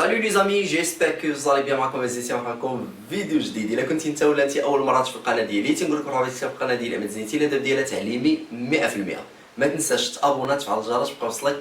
Salut les amis, j'espère que vous allez bien. معكم عزيزي معكم فيديو جديد. الا كنتي انت ولا انت اول مره تشوف القناه ديالي تنقول لك مرحبا بك في القناه ديالي. ما تزينتي الهدف ديالها تعليمي 100%. ما تنساش تابونا تفعل الجرس باش يوصلك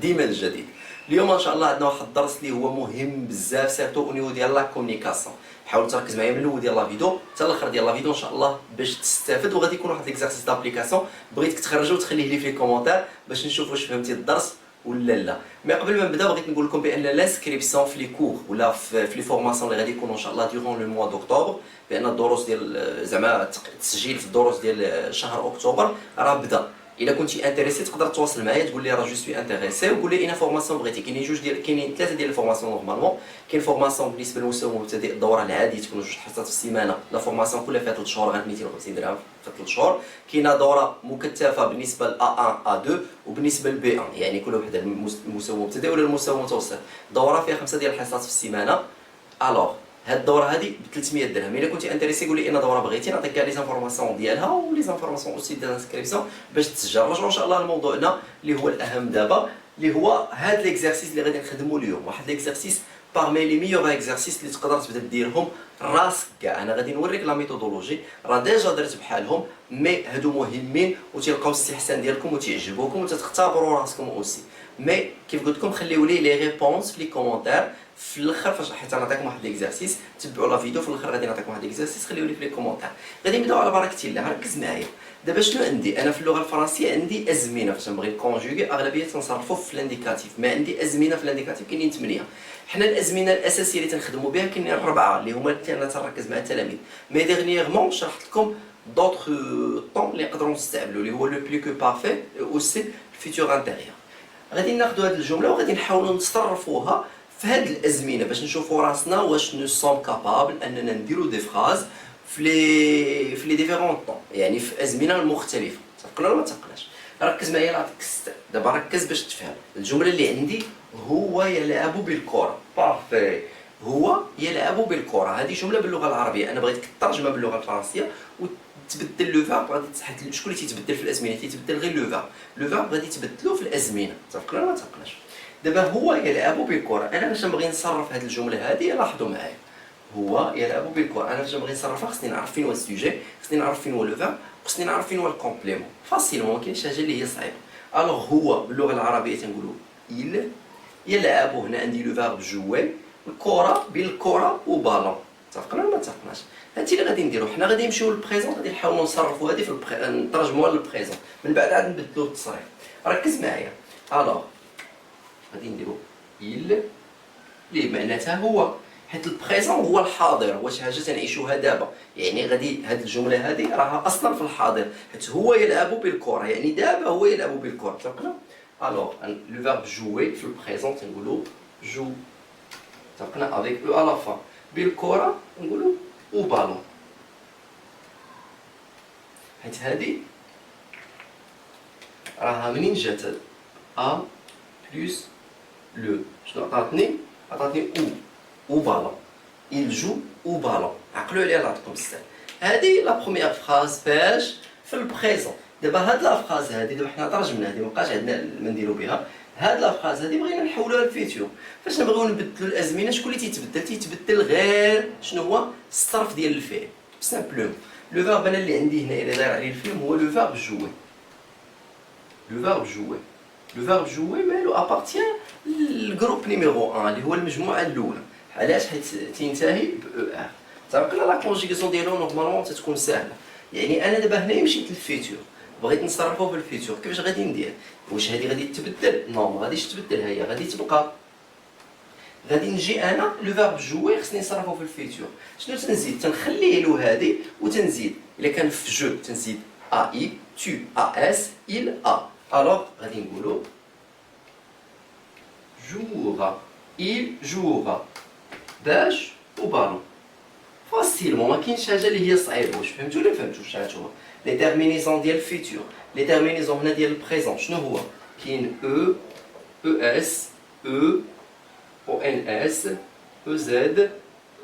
ديما الجديد. اليوم ان شاء الله عندنا واحد الدرس اللي هو مهم بزاف سيرتو او نيفو ديال لا كومونيكاسيون. حاول تركز معايا من الاول ديال لا فيديو حتى الاخر ديال لا فيديو ان شاء الله باش تستافد. وغادي يكون واحد ليكزارسيس دابليكاسيون بغيتك تخرجه وتخليه لي في الكومونتير باش نشوف واش فهمتي الدرس ولا لا. مي قبل ما نبدا بغيت نقول لكم بان لانسكريبسيون في لي كور ولا في لي فورماسيون اللي غادي يكونوا ان شاء الله ديورون لو موا دوكتوبر، بان الدروس ديال زعما التسجيل في الدروس ديال شهر اكتوبر راه بدا. الا كنتي انتريسي تقدر تواصل معايا تقول لي راه جو سوي انتريسي وقول لي اين فورماسيون بغيتي. كاينين ثلاثه ديال الفورماسيون نورمالمون. كاين فورماسيون بالنسبه للمستوى المبتدئ الدوره العاديه تكون جوج حصات في السيمانه، لا فورماسيون كلها فيها 3 شهور غير 250 درهم في 3 شهور. كاينه دوره مكثفه بالنسبه ل A1 A2 وبالنسبه ل B1 يعني كل وحده المستوى المبتدئ ولا المستوى المتوسط. دوره فيها 5 ديال الحصات في السيمانه. الوغ هاد الدوره هادي ب 300 درهم. الا كنتي انتريسي قول لي اين دوره بغيتي نعطيك كاع لي زانفورماسيون ديالها ولي زانفورماسيون اوسي ديال الانسكريبسيون باش تسجل. نرجعوا ان شاء الله لموضوعنا اللي هو الاهم دابا، اللي هو هاد ليكزارسيس اللي غادي نخدموا اليوم. واحد ليكزارسيس بارمي لي ميور اكزارسيس اللي تقدر تبدا ديرهم راسك كاع. انا غادي نوريك لا ميثودولوجي راه ديجا درت بحالهم، مي هادو مهمين وتلقاو الاستحسان ديالكم وتعجبوكم وتختبروا راسكم اوسي. مي كيف قلت لكم خليو لي لي ريبونس في لي كومونتير في الاخر فاش حيت نعطيكم واحد ليكزارسيس. تبعوا لا فيديو في الاخر غادي نعطيكم واحد ليكزارسيس خليو لي في لي كومونتير. غادي نبداو على بركه الله. ركز معايا دابا شنو عندي انا في اللغه الفرنسيه. عندي ازمنه فاش نبغي نكونجوغي اغلبيه تنصرفوا في الانديكاتيف. ما عندي ازمنه في الانديكاتيف كاينين 8. حنا الازمنه الاساسيه اللي تنخدموا بها كاينين 4 اللي هما اللي انا تنركز مع التلاميذ. مي ديرنييرمون شرحت لكم دوطخ طون اللي نقدروا نستعملوا اللي هو لو بلو كو بارفي اوسي الفيتور انتيريور. غادي ناخذوا هذه الجمله وغادي نحاولوا نصرفوها في هذه الازمنه باش نشوفوا راسنا واش نو سوم كابابل اننا نديروا دي فراز في لي ديفيرون طون، يعني في ازمنه مختلفه. تفقنا ولا ما تفقناش؟ ركز معايا لا تكست. دابا ركز باش تفهم الجمله اللي عندي. هو يلعب بالكره. بارفي. هو يلعب بالكره. هذه جمله باللغه العربيه. انا بغيتك تترجمها باللغه الفرنسيه وتبدل لو فيرب. غادي تحط شكون اللي تيتبدل في الازمنه؟ تيتبدل غير لو فيرب. لو فيرب غادي تبدلو في الازمنه. تفقنا ولا ما تفقناش؟ دابا هو يلعب بالكره. انا باش نبغي نصرف هذه الجمله هذه لاحظوا معايا. هو يلعب بالكره. انا باش نبغي نصرفها خصني نعرف فين هو السوجي، خصني نعرف فين هو لو فيرب، خصني نعرف فين هو الكومبليمون. فاسيلمون ما كاينش حاجه اللي هي صعيبه. الوغ هو باللغه العربيه تنقولوا il يلعب. هنا عندي لو فيرب جوي. الكره بالكره وبالون. اتفقنا ولا ما اتفقناش؟ هادشي اللي غادي نديرو. حنا غادي نمشيو للبريزون غادي نحاولوا نصرفوا هذه في نترجموها للبريزون من بعد عاد نبدلوا التصريف. ركز معايا. الوغ غادي نديرو il اللي معناتها هو، حيت البريزون هو الحاضر، هو شي حاجه تنعيشوها دابا. يعني غادي هاد الجمله هذه راها اصلا في الحاضر حيت هو يلعب بالكره، يعني دابا هو يلعب بالكره. تفقنا؟ الوغ لو فيرب جوي في البريزون تنقولوا جو. تفقنا افيك او على فا. بالكره نقولوا او بالون. حيت هذه راها منين جات ا بلس لو شنو عطاتني؟ عطاتني او بالون. il joue او بالون. عقلوا عليها الله يعطيكم السلام. هذه لا بروميير فراز فاش في البريزون. دابا هاد لا فراز هذه دابا حنا ترجمنا هذه مابقاش عندنا ما نديرو بها. هاد لا فراز هذه بغينا نحولوها للفيتور. فاش نبغيو نبدلوا الازمنه شكون اللي تيتبدل غير شنو هو الصرف ديال الفعل سامبلومون. لو فيرب انا اللي عندي هنا اللي داير عليه الفيلم هو لو فيرب جوي. لو فيرب جوي. لو فيرب جوي مالو ابارتيان للجروب نيميرو 1 اللي هو المجموعه الاولى. علاش؟ حيت تنتهي ب او ار. تعرفنا لا كونجيغاسيون ديالو نورمالمون تتكون سهله. يعني انا دابا هنايا مشيت للفيتور بغيت نصرفو في الفيتور. كيفاش غادي ندير؟ واش هذه غادي تبدل؟ نو ما غاديش تبدل، هي غادي تبقى. غادي نجي انا لو فيرب جوي خصني نصرفو في الفيتور. شنو تنزيد؟ تنخليه له هذه وتنزيد. الا كان في جو تنزيد ا اي، تو ا اس، il a. الوغ غادي نقولوا جوغا. il jouera. باش وبالون. فاسيلمون ما كاينش حاجه اللي هي صعيبه. واش فهمتوا ولا فهمتوش؟ هانتوما لي تيرمينيزون ديال الفيتور. لي تيرمينيزون هنا ديال البريزون شنو هو؟ كاين او، او اس، او، او ان اس، او زد،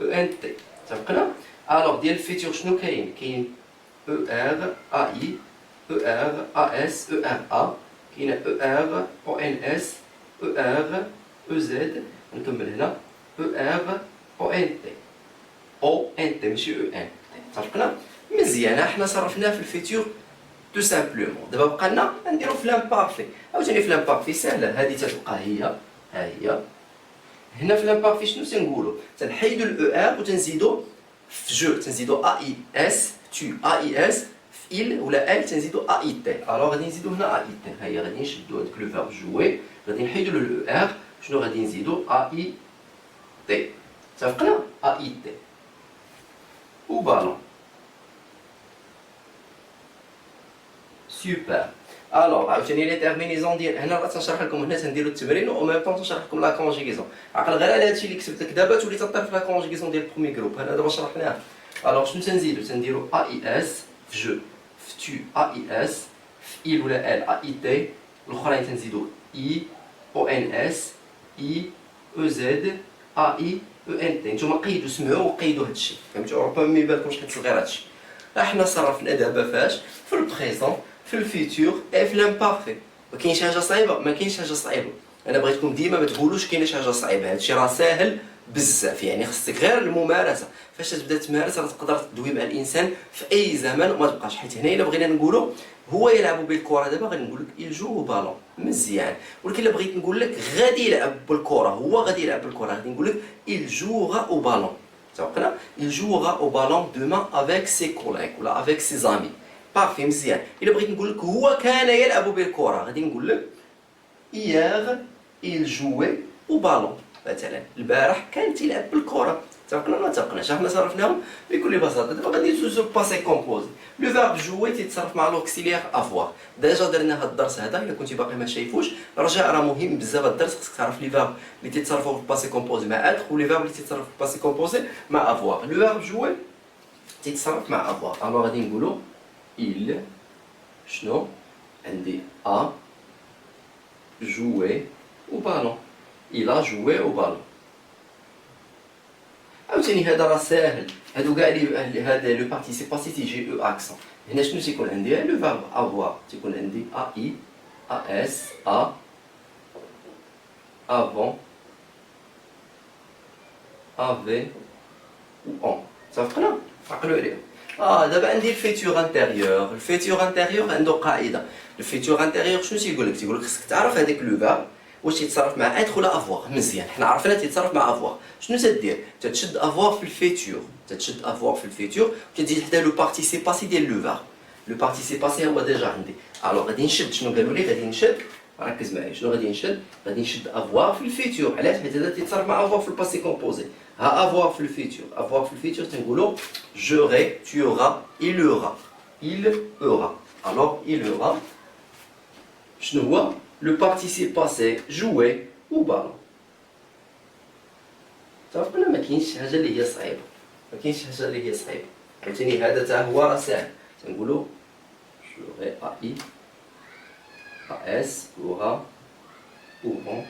او ان تي. اتفقنا؟ الوغ ديال الفيتور شنو كاين؟ كاين او ار ا اي، او ار ا اس، او ار ا. كاين او ار او ان اس، او ار او زد. نكمل هنا ER ONT ONT ماشي EN اتفقنا مزيان حنا صرفناه في الفيتور تو سامبلومون دابا بقى لنا نديرو في لامبارفي عاوتاني في لامبارفي ساهله هذه تتبقى هي ها هي هنا في لامبارفي شنو تنقولوا تنحيدوا الاو ار وتنزيدوا في جو تنزيدوا اي اس تو اي اس في ال ولا ال تنزيدوا اي تي الوغ غادي نزيدوا هنا اي تي ها هي غادي نشدوا هذاك لو فيرب جوي غادي نحيدوا الاو ار شنو غادي نزيدوا اي تي اتفقنا اي تي وبالون سوبر الوغ عاوتاني لي تيرمينيزون ديال هنا راه تنشرح لكم هنا تنديرو التمرين و ميم طون تنشرح لكم لا كونجيغيزون عقل غير على هادشي اللي كتبت لك دابا تولي تطير في لا كونجيغيزون ديال البرومي جروب هنا دابا شرحناه الوغ شنو تنديرو ا اي اس في جو في تو ا اي اس في ال ولا ال ا اي تي الاخرين تنزيدو اي او ان اس اي او زد ا اي او ان تي نتوما قيدوا سمعوا وقيدوا هادشي فهمتوا ربما ما يبانلكمش حيت صغير هادشي حنا صرفنا دابا فاش في البريزون في الفيتور اي في لامبارفي ما كاينش حاجه صعيبه ما كاينش حاجه صعيبه انا بغيتكم ديما ما تقولوش كاينه حاجه صعيبه هادشي راه ساهل بزاف يعني خصك غير الممارسه فاش تبدا تمارس راه تقدر تدوي مع الانسان في اي زمان وما تبقاش حيت هنا الا بغينا نقولوا هو يلعب بالكره دابا غادي نقول لك يجو بالون مزيان ولكن الا بغيت نقول لك غادي يلعب بالكره هو غادي يلعب بالكره غادي نقول لك il jouera au ballon تعقنا il jouera au ballon demain avec ses collègues ولا avec ses amis بارفي مزيان الا بغيت نقول لك هو كان يلعب بالكره غادي نقول لك hier il jouait au ballon مثلا البارح كان تيلعب بالكره تعقنا ما تعقناش حنا صرفناهم بكل بساطه دابا غادي ندوزو باسي كومبوزي لو فيرب جوي تيتصرف مع لوكسيليير افوار ديجا درنا هاد الدرس هذا الا كنتي باقي ما شايفوش رجع راه مهم بزاف الدرس خصك تعرف لي فيرب اللي تيتصرفوا في الباسي كومبوزي مع اتر ولي فيرب اللي تيتصرفوا في الباسي كومبوزي مع افوار لو فيرب جوي تيتصرف مع افوار الوغ غادي نقولوا il شنو عندي a joué au ballon il a joué au ballon عاوتاني هذا راه ساهل هادو كاع اللي هذا لو بارتيسيباسي تيجي او اكسون هنا شنو تيكون عندي لو فيرب افوار تيكون عندي ا اي ا اس ا افون افي و اون صافقنا عقلوا عليها دابا عندي الفيتور انتيريور الفيتور انتيريور عنده قاعده الفيتور انتيريور شنو تيقول لك خصك تعرف هذاك لو فيرب واش تيتصرف مع اتر ولا افوار مزيان حنا عرفنا تيتصرف مع افوار شنو تدير تتشد افوار في الفيتور تتشد افوار في الفيتور وتزيد حدا لو بارتيسيباسي ديال لو فيرب لو بارتيسيباسي هو ديجا عندي الوغ غادي نشد شنو قالوا لي غادي نشد ركز معايا شنو غادي نشد افوار في الفيتور علاش حيت هذا تيتصرف مع افوار في الباسي كومبوزي ها افوار في الفيتور افوار في الفيتور تنقولوا j'aurai tu auras il aura alors il aura شنو هو le participe passé jouer au ballon تعرفنا ما كاينش حاجه اللي هي صعيبه عاوتاني هذا حتى هو راه ساهل تنقولوا j'aurai a i a s aura auront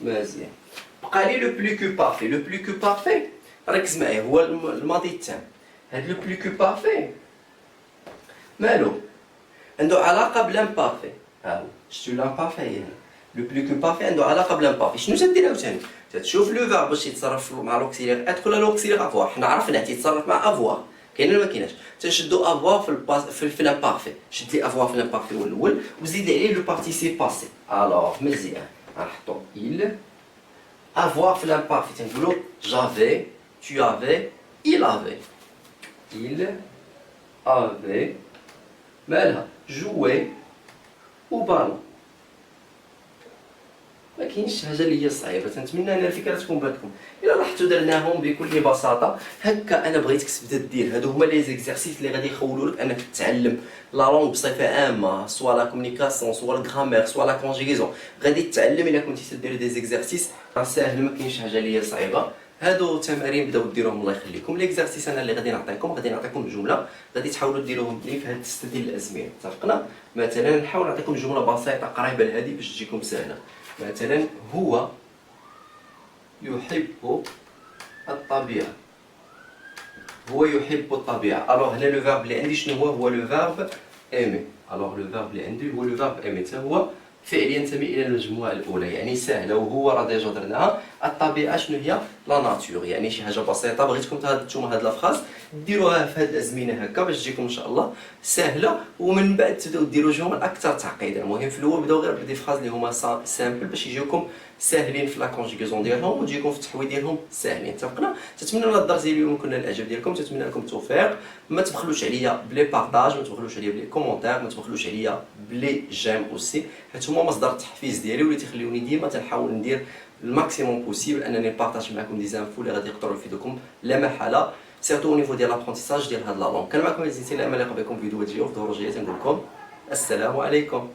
مزيان بقى لي لو بلو كو بارفي لو بلو كو بارفي ركز معايا هو الماضي التام هاد لو بلو كو بارفي مالو عنده علاقه بلامبارفي ها هو شتو لامبارفي هنا لو بلو كو بارفي عنده علاقه بلامبارفي شنو تدير عاوتاني تشوف لو فيرب باش يتصرف مع لوكسيليير اتر ولا لوكسيليير افوار حنا عرفنا تيتصرف مع افوار كاين ولا ما كايناش تنشدو افوار في لامبارفي شد لي افوار في لامبارفي الاول وزيد عليه لو بارتيسيب باسي الوغ مزيان غنحطو il avoir في l'imparfait تنقولوا j'avais tu avais il avait مالها joué au ballon ما كاينش حاجه اللي هي صعيبه تنتمنى ان الفكره تكون بانتكم الا لاحظتوا درناهم بكل بساطه هكا انا بغيتك تبدا دير هادو هما لي زيكزارسيس اللي غادي يخولوا لك انك تتعلم لا لونغ بصفه عامه سوا لا كومونيكاسيون سوا الغرامير سوا لا كونجيغيزون غادي تتعلم الا كنتي تدير دي زيكزارسيس راه ساهل ما كاينش حاجه اللي هي صعيبه هادو تمارين بداو ديروهم الله يخليكم ليكزارسيس انا اللي غادي نعطيكم جمله غادي تحاولوا ديروهم لي في هاد الست ديال الازمنه اتفقنا مثلا نحاول نعطيكم جمله بسيطه قريبه لهذه باش تجيكم سهله مثلا هو يحب الطبيعة هو يحب الطبيعة الوغ هنا لو فيرب اللي عندي شنو هو لو فيرب ايمي الوغ لو فيرب اللي عندي هو لو فيرب ايمي حتى هو فعليا ينتمي الى المجموعه الاولى، يعني سهله وهو راه ديجا درناها. الطبيعه شنو هي؟ لا ناتور، يعني شي حاجه بسيطه. بغيتكم نتوما هاد لافراز ديروها في هاد الازمنه هكا باش تجيكم ان شاء الله سهله، ومن بعد تبداو ديروا جمل اكثر تعقيدا. المهم في الاول بداو غير بدي فراز اللي هما سامبل باش يجيوكم ساهلين في لا كونجيغاسيون ديالهم وتجيكم في التحويل ديالهم ساهلين. اتفقنا؟ تتمنى ان الدرس ديال اليوم يكون الاعجاب ديالكم، تتمنى لكم التوفيق. ما تبخلوش عليا بلي بارطاج، ما تبخلوش عليا بلي كومونتير، ما تبخلوش عليا بلي جيم اوسي، حيت هما مصدر التحفيز ديالي واللي تيخليوني ديما تنحاول ندير الماكسيموم بوسيبل انني نبارطاج معكم دي زانفو اللي غادي يقدروا يفيدوكم لا محاله، سيرتو او نيفو ديال لابرونتيساج ديال هاد لا لونغ. كان معكم الزين، الى اللقاء بكم في فيديوهات جايه وفي ظهور جايه. تنقول لكم السلام عليكم.